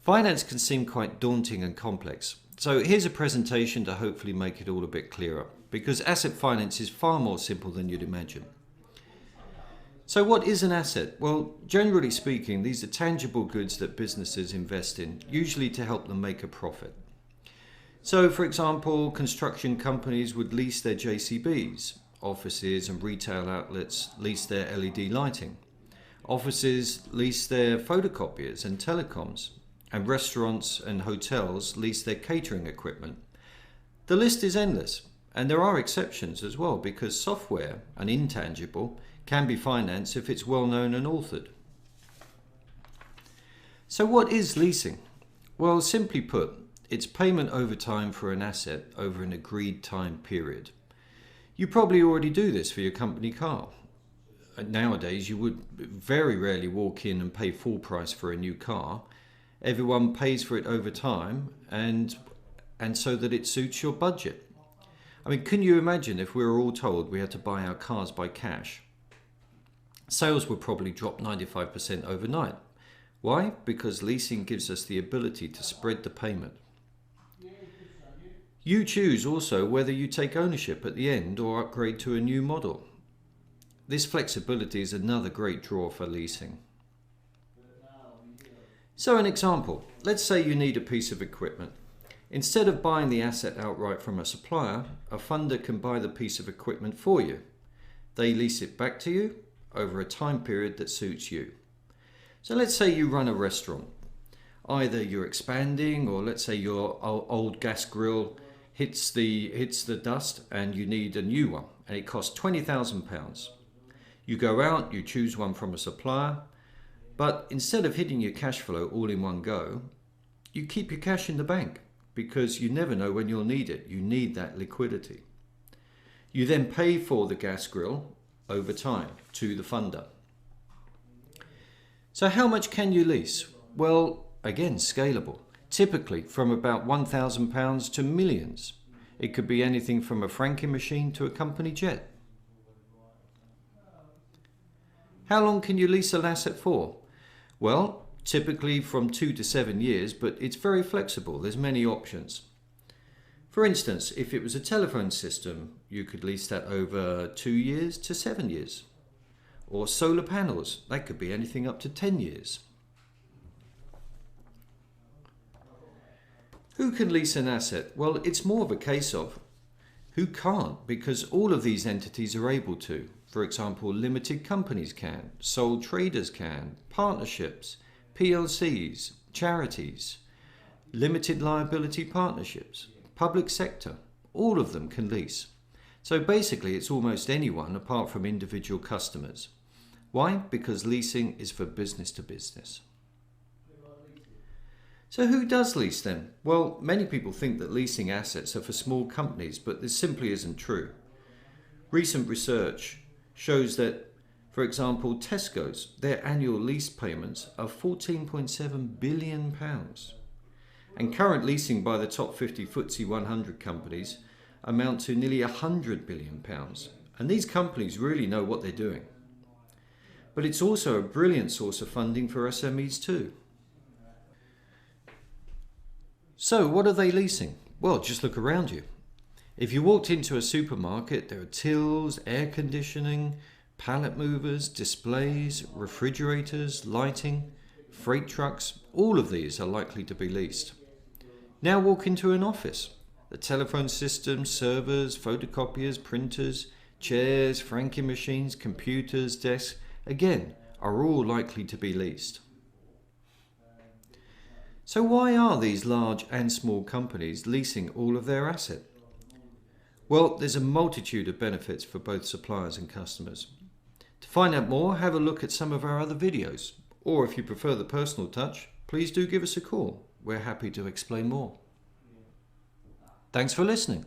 Finance can seem quite daunting and complex. So here's a presentation to hopefully make it all a bit clearer, because asset finance is far more simple than you'd imagine. So what is an asset? Well, generally speaking, these are tangible goods that businesses invest in, usually to help them make a profit. So for example, construction companies would lease their JCBs, offices and retail outlets lease their LED lighting, offices lease their photocopiers and telecoms, and restaurants and hotels lease their catering equipment. The list is endless, and there are exceptions as well, because software, an intangible, can be financed if it's well known and authored. So what is leasing? Well, simply put, it's payment over time for an asset over an agreed time period. You probably already do this for your company car. Nowadays, you would very rarely walk in and pay full price for a new car. Everyone pays for it over time and so that it suits your budget. I mean, can you imagine if we were all told we had to buy our cars by cash? Sales would probably drop 95% overnight. Why? Because leasing gives us the ability to spread the payment. You choose also whether you take ownership at the end or upgrade to a new model. This flexibility is another great draw for leasing. So an example, let's say you need a piece of equipment. Instead of buying the asset outright from a supplier, a funder can buy the piece of equipment for you. They lease it back to you over a time period that suits you. So let's say you run a restaurant. Either you're expanding, or let's say your old gas grill hits the dust and you need a new one, and it costs £20,000. You go out, you choose one from a supplier, but instead of hitting your cash flow all in one go, you keep your cash in the bank because you never know when you'll need it. You need that liquidity. You then pay for the gas grill over time to the funder. So how much can you lease? Well, again, scalable. Typically from about £1,000 to millions. It could be anything from a franking machine to a company jet. How long can you lease an asset for? Well, typically from 2 to 7 years, but it's very flexible. There's many options. For instance, if it was a telephone system, you could lease that over 2 years to 7 years. Or solar panels, that could be anything up to 10 years. Who can lease an asset? Well, it's more of a case of who can't, because all of these entities are able to. For example, limited companies can, sole traders can, partnerships, PLCs, charities, limited liability partnerships, public sector, all of them can lease. So basically it's almost anyone apart from individual customers. Why? Because leasing is for business to business. So who does lease then? Well, many people think that leasing assets are for small companies, but this simply isn't true. Recent research shows that, for example, Tesco's, their annual lease payments are £14.7 billion. And current leasing by the top 50 FTSE 100 companies amount to nearly £100 billion. And these companies really know what they're doing. But it's also a brilliant source of funding for SMEs too. So what are they leasing? Well, just look around you. If you walked into a supermarket, there are tills, air conditioning, pallet movers, displays, refrigerators, lighting, freight trucks. All of these are likely to be leased. Now walk into an office. The telephone system, servers, photocopiers, printers, chairs, franking machines, computers, desks, again, are all likely to be leased. So why are these large and small companies leasing all of their asset? Well, there's a multitude of benefits for both suppliers and customers. To find out more, have a look at some of our other videos. Or if you prefer the personal touch, please do give us a call. We're happy to explain more. Thanks for listening.